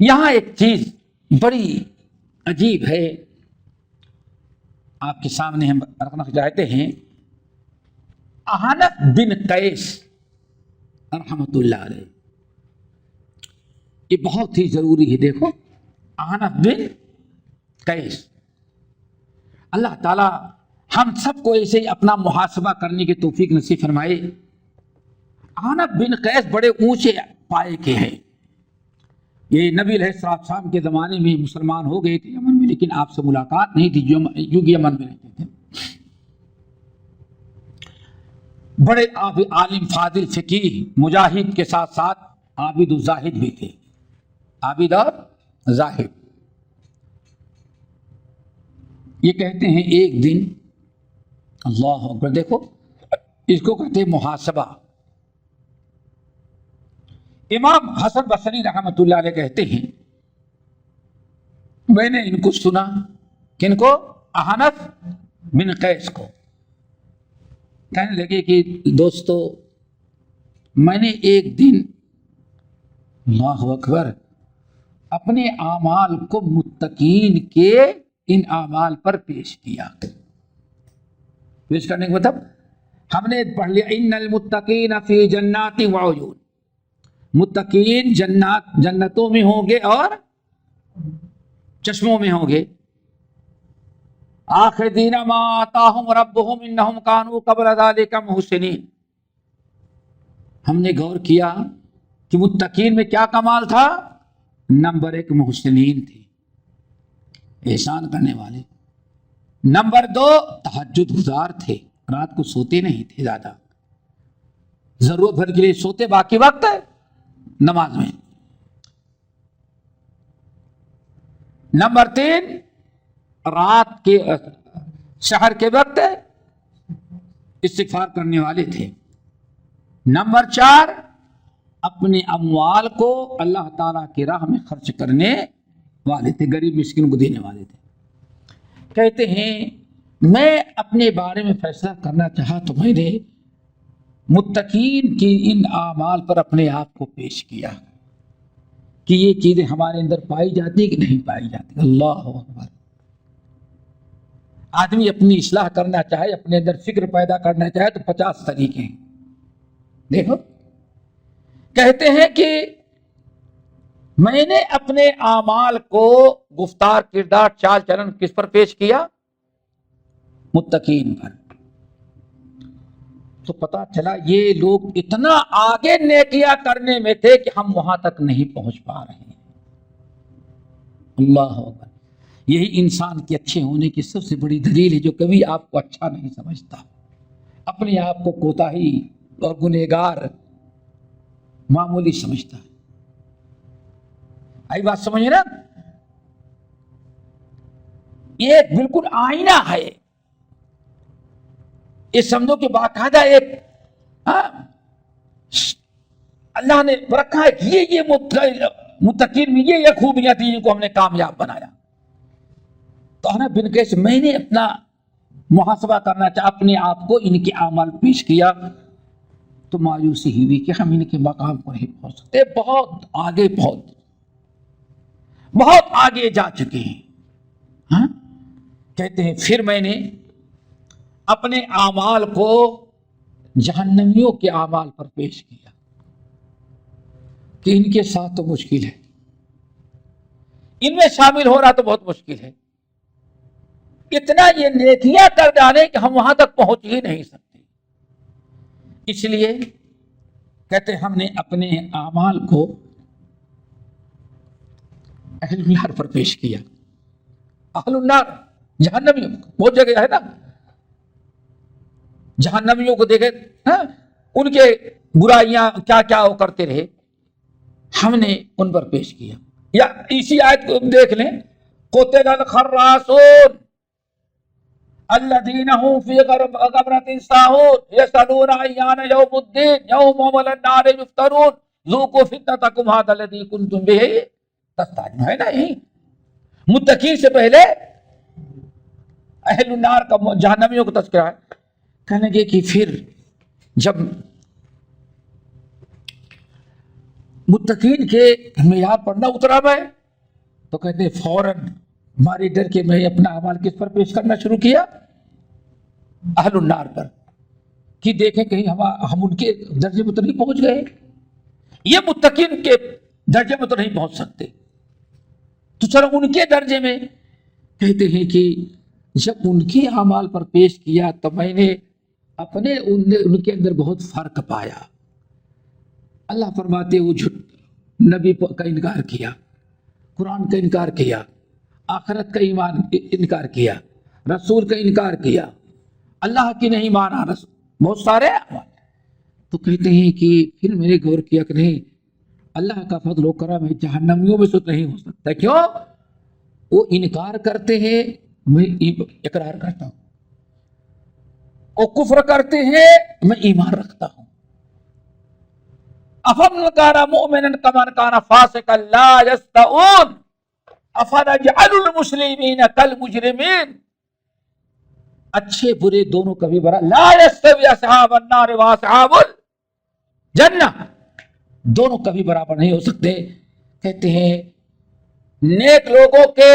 یہاں ایک چیز بڑی عجیب ہے، آپ کے سامنے ہم رکھنا چاہتے ہیں۔ احنف بن قیس رحمت اللہ علیہ، یہ بہت ہی ضروری ہے۔ دیکھو احنف بن قیس، اللہ تعالی ہم سب کو ایسے ہی اپنا محاسبہ کرنے کی توفیق نصیب فرمائے۔ احنف بن قیس بڑے اونچے پائے کے ہیں، یہ نبی علیہ السلام کے زمانے میں مسلمان ہو گئے تھے یمن میں، لیکن آپ سے ملاقات نہیں تھی، جو یمن میں رہتے تھے۔ بڑے عالم فاضل فقیہ مجاہد کے ساتھ ساتھ عابد و زاہد بھی تھے، عابد اور زاہد۔ یہ کہتے ہیں ایک دن، اللہ اکبر، دیکھو اس کو کہتے ہیں محاسبہ۔ امام حسن بصری رحمت اللہ علیہ کہتے ہیں میں نے ان کو سنا، کن کو؟ احنف بن قیس کو، کہنے لگے کہ دوستو میں نے ایک دن، اللہ اکبر، اپنے اعمال کو متقین کے ان اعمال پر پیش کیا۔ پیش کرنے کا مطلب ہم نے پڑھ لیا ان المتقین فی جنات وعیون، متقین جنتوں میں ہوں گے اور چشموں میں ہوں گے۔ آخذین ما آتاہم ربہم انہم کانوا قبل ذلک محسنین۔ ہم نے غور کیا کہ متقین میں کیا کمال تھا؟ نمبر 1 محسنین تھے، احسان کرنے والے۔ نمبر 2 تہجد گزار تھے، رات کو سوتے نہیں تھے زیادہ، ضرورت بھر کے لیے سوتے، باقی وقت نماز میں۔ نمبر 3 رات کے شہر کے وقت استغفار کرنے والے تھے۔ نمبر 4 اپنے اموال کو اللہ تعالیٰ کی راہ میں خرچ کرنے والے تھے، غریب مسکین کو دینے والے تھے۔ کہتے ہیں میں اپنے بارے میں فیصلہ کرنا چاہا تو میں نے متقین کی ان اعمال پر اپنے آپ کو پیش کیا کہ یہ چیزیں ہمارے اندر پائی جاتی کہ نہیں پائی جاتی۔ اللہ اکبر، آدمی اپنی اصلاح کرنا چاہے، اپنے اندر فکر پیدا کرنا چاہے تو 50 طریقے ہیں۔ دیکھو کہتے ہیں کہ میں نے اپنے اعمال کو گفتار، کردار، چال چلن کس پر پیش کیا؟ متقین پر۔ تو پتا چلا یہ لوگ اتنا آگے نیکیاں کرنے میں تھے کہ ہم وہاں تک نہیں پہنچ پا رہے ہیں۔ اللہ اکبر، یہی انسان کے اچھے ہونے کی سب سے بڑی دلیل ہے، جو کبھی آپ کو اچھا نہیں سمجھتا، اپنے آپ کو کوتاہی اور گنہگار معمولی سمجھتا ہے۔ آئی بات سمجھ نا؟ یہ بالکل آئینہ ہے، یہ سمجھو کہ باقاعدہ ایک اللہ نے رکھا ہے کہ یہ متقین میں یہ خوبیاں تھیں جن کو ہم نے کامیاب بنایا۔ تو احنف بن قیس، میں نے اپنا محاسبہ کرنا چاہا، اپنے آپ کو ان کے اعمال پیش کیا تو مایوسی ہوئی کہ ہم ان کے مقام پر نہیں پہنچ سکتے، بہت آگے بہت آگے جا چکے ہیں۔ کہتے ہیں پھر میں نے اپنے اعمال کو جہنمیوں کے اعمال پر پیش کیا کہ ان کے ساتھ تو مشکل ہے، ان میں شامل ہو رہا تو بہت مشکل ہے، اتنا یہ نیکیاں کر ڈالے کہ ہم وہاں تک پہنچ ہی نہیں سکتے۔ اس لیے کہتے ہم نے اپنے اعمال کو اہل النار پر پیش کیا۔ اہل النار جہنمیوں، بہت جگہ ہے نا، جہنمیوں کو دیکھے ان کے برائیاں کیا کیا وہ کرتے رہے، ہم نے ان پر پیش کیا۔ یا اسی آیت کو دیکھ لیں، قتل الخراسون الذین هم فی غمرۃ ساہون یسألون ایان یوم الدین یوم هم علی النار یفترون ذوقوا فتنتکم ھذا الذی کنتم بہ تستعجلون۔ ہے نا، یہی متقین سے پہلے اہل النار کا، جہنمیوں کا تذکرہ ہے۔ کہنے لگے کہ پھر جب متقین کے معیار پر نہ اترا میں تو کہتے ہیں فوراً مارے ڈر کے میں اپنا اعمال کس پر پیش کرنا شروع کیا؟ اہل النار پر، کہ دیکھیں کہیں ہم ان کے درجے میں تو نہیں پہنچ گئے، یہ متقین کے درجے میں تو نہیں پہنچ سکتے، تو چلو ان کے درجے میں۔ کہتے ہیں کہ جب ان کے اعمال پر پیش کیا تو میں نے ان کے اندر بہت فرق پایا۔ اللہ فرماتے وہ نبی کا انکار کیا، قرآن کا انکار کیا، آخرت کا ایمان انکار کیا، رسول کا انکار کیا، اللہ کی نہیں مانا، بہت سارے اعمال۔ تو کہتے ہیں کہ پھر میں نے غور کیا کہ نہیں، اللہ کا فضل و کرم ہے، جہنمیوں میں سے نہیں ہو سکتا۔ کیوں؟ وہ انکار کرتے ہیں، میں اقرار کرتا ہوں، وہ کفر کرتے ہیں، میں ایمان رکھتا ہوں۔ افمن کان مؤمنا کمن کان فاسقا لا یستوون افنجعل المسلمین کالمجرمین۔ اچھے برے دونوں کبھی برابر، لا یستوی اصحاب النار واصحاب الجنہ، دونوں کبھی برابر نہیں ہو سکتے۔ کہتے ہیں نیک لوگوں کے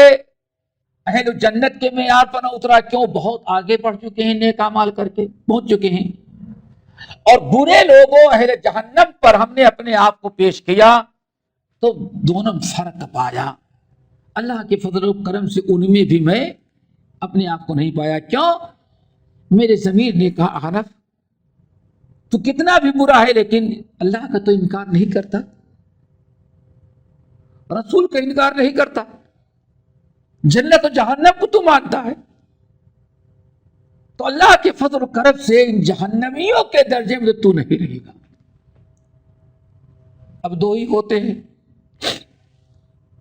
اہل جنت کے معیار پر نہ اترا، کیوں؟ بہت آگے بڑھ چکے ہیں، نیک اعمال کر کے پہنچ چکے ہیں، اور برے لوگوں اہل جہنم پر ہم نے اپنے آپ کو پیش کیا تو دونوں فرق پایا۔ اللہ کے فضل و کرم سے ان میں بھی میں اپنے آپ کو نہیں پایا۔ کیوں؟ میرے ضمیر نے کہا حنف تو کتنا بھی برا ہے لیکن اللہ کا تو انکار نہیں کرتا، رسول کا انکار نہیں کرتا، جنت و جہنم کو تو مانتا ہے، تو اللہ کے فضل و کرم سے ان جہنمیوں کے درجے میں تو نہیں رہے گا۔ اب دو ہی ہوتے ہیں،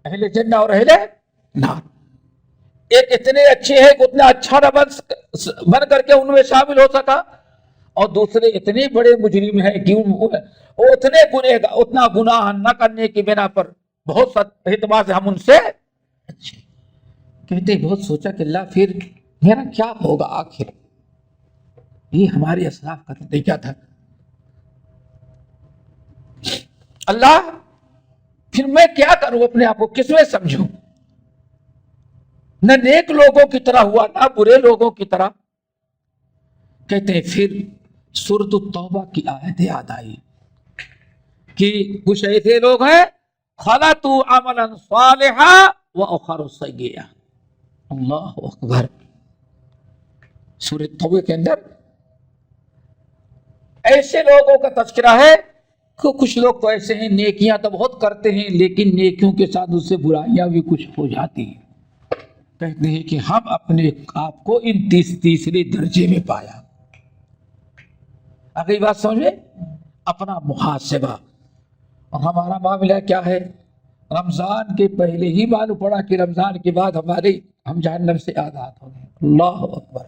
اہل جنہ اور اہل نار۔ ایک اتنے اچھے ہیں کہ اتنا اچھا نہ بن کر کے ان میں شامل ہو سکا، اور دوسرے اتنے بڑے مجرم ہیں کہ وہ اتنا گناہ نہ کرنے کی بنا پر بہت اعتبار سے ہم ان سے اچھے۔ کہتے بہت سوچا کہ اللہ پھر میرا کیا ہوگا آخر، یہ ہمارے اسلاف کا طریقہ تھا۔ اللہ پھر میں کیا کروں، اپنے آپ کو کس میں سمجھوں؟ نہ نیک لوگوں کی طرح ہوا نہ برے لوگوں کی طرح۔ کہتے ہیں پھر سورۃ التوبہ کی آیت یاد آئی کہ کچھ ایسے لوگ ہیں خلطوا عملا صالحا واخر سیئا۔ اللہ اکبر۔ سورۃ توبہ کے اندر ایسے لوگوں کا تذکرہ ہے کہ کچھ لوگ تو ایسے ہیں نیکیاں تو بہت کرتے ہیں لیکن نیکیوں کے ساتھ اس سے برائیاں بھی کچھ ہو جاتی ہیں۔ کہتے ہیں کہ ہم اپنے آپ کو ان تیسرے درجے میں پایا۔ اگلی بات سمجھے، اپنا محاسبہ۔ اور ہمارا معاملہ کیا ہے؟ رمضان کے پہلے ہی معلوم پڑا کہ رمضان کے بعد ہم جہنم سے آزاد ہو گئے۔ اللہ اکبر۔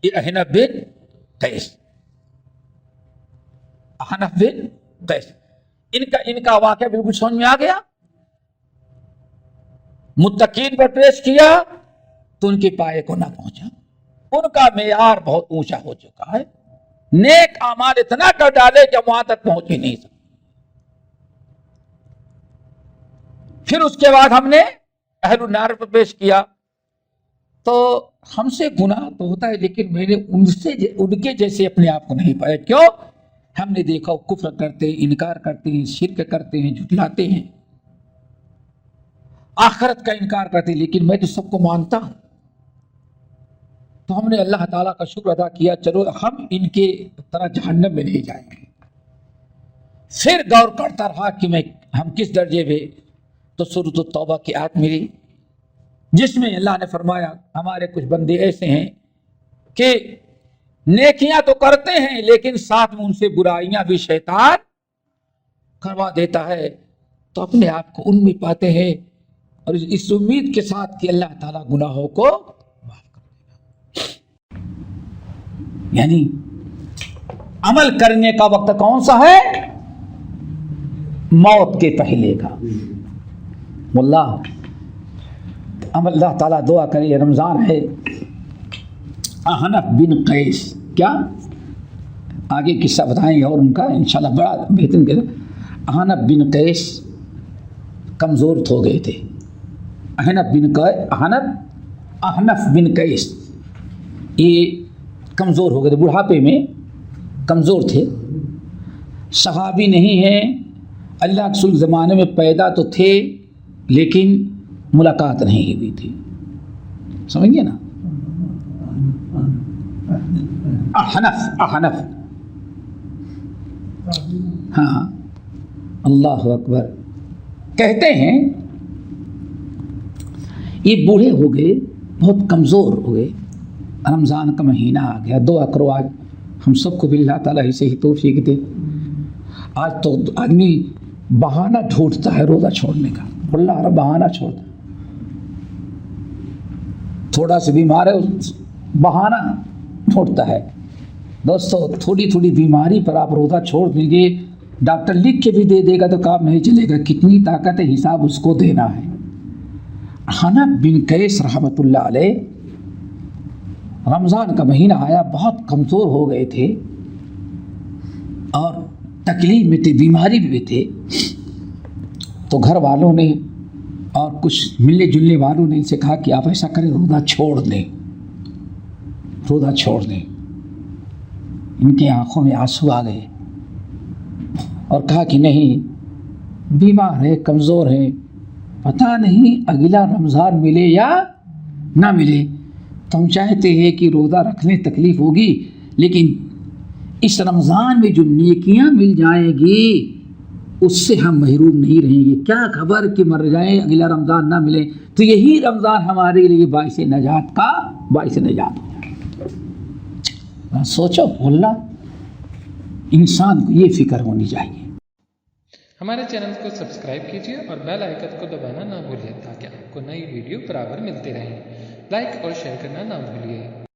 یہ احنف بن قیس، احنف بن قیس، ان کا واقعہ بالکل سمجھ میں آ گیا۔ متقین پر پیش کیا تو ان کے پائے کو نہ پہنچا، ان کا معیار بہت اونچا ہو چکا ہے، نیک اعمال اتنا کر ڈالے کہ وہاں تک پہنچ ہی نہیں سکتے۔ پھر اس کے بعد ہم نے اہل النار پر پیش کیا تو ہم سے گناہ تو ہوتا ہے لیکن میں نے ان کے جیسے اپنے آپ کو نہیں پایا۔ کیوں؟ ہم نے دیکھا وہ کفر کرتے ہیں، انکار کرتے ہیں، شرک کرتے ہیں، جھٹلاتے ہیں، آخرت کا انکار کرتے ہیں، لیکن میں تو سب کو مانتا ہوں۔ تو ہم نے اللہ تعالیٰ کا شکر ادا کیا، چلو ہم ان کے طرح جہنم میں نہیں جائیں گے۔ پھر غور کرتا رہا کہ ہم کس درجے میں، تو سورۃ التوبہ کی آیت ملی جس میں اللہ نے فرمایا ہمارے کچھ بندے ایسے ہیں کہ نیکیاں تو کرتے ہیں لیکن ساتھ میں ان سے برائیاں بھی شیطان کروا دیتا ہے، تو اپنے آپ کو ان میں پاتے ہیں، اور اس امید کے ساتھ کہ اللہ تعالیٰ گناہوں کو معاف کر دے گا۔ یعنی عمل کرنے کا وقت کون سا ہے؟ موت کے پہلے کا۔ اللہ تعالیٰ دعا کرے، رمضان ہے، احنف بن قیس، کیا آگے قصہ بتائیں گے اور ان کا انشاءاللہ بڑا بہترین قصہ۔ احنف بن قیس کمزور ہو گئے تھے. احنف بن قیس یہ کمزور ہو گئے تھے، بڑھاپے میں کمزور تھے، صحابی نہیں ہیں، اللہ کے رسول زمانے میں پیدا تو تھے لیکن ملاقات نہیں ہوئی تھی. سمجھ گئے نا؟ احنف ہاں، اللہ اکبر. کہتے ہیں یہ بوڑھے ہو گئے، بہت کمزور ہو گئے. رمضان کا مہینہ آ گیا، دعا کرو آج ہم سب کو بھی اللہ تعالیٰ ہی سے ہی توفیق دے. آج تو آدمی بہانہ ڈھونڈتا ہے روزہ چھوڑنے کا، اللہ رب بہانہ چھوڑتا ہے. تھوڑا سا بیمار ہے بہانہ ڈھونڈتا ہے. دوستو تھوڑی تھوڑی بیماری پر آپ روزہ چھوڑ دیں گے، ڈاکٹر لکھ کے بھی دے دے گا تو کام نہیں چلے گا، کتنی طاقت ہے حساب اس کو دینا ہے. حنف بن قیس رحمۃ اللہ علیہ رمضان کا مہینہ آیا، بہت کمزور ہو گئے تھے اور تکلیف میں تھے، بیماری بھی تھے. تو گھر والوں نے اور کچھ ملنے جلنے والوں نے ان سے کہا کہ آپ ایسا کریں روزہ چھوڑ دیں، روزہ چھوڑ دیں. ان کی آنکھوں میں آنسو آ گئے اور کہا کہ نہیں، بیمار ہے، کمزور ہے، پتہ نہیں اگلا رمضان ملے یا نہ ملے. تو ہم چاہتے ہیں کہ روزہ رکھنے تکلیف ہوگی لیکن اس رمضان میں جو نیکیاں مل جائیں گی اس سے ہم محروم نہیں رہیں گے. کیا خبر کہ مر جائیں اگلا رمضان نہ ملے، تو یہی رمضان ہمارے لیے باعث نجات کا باعث نجات ہو جائے. سوچو اللہ، انسان کو یہ فکر ہونی چاہیے. ہمارے چینل کو سبسکرائب کیجیے اور بیل آئیکن کو دبانا نہ بھولیے تاکہ آپ کو نئی ویڈیو برابر ملتے رہیں. لائک اور شیئر کرنا نہ بھولیے.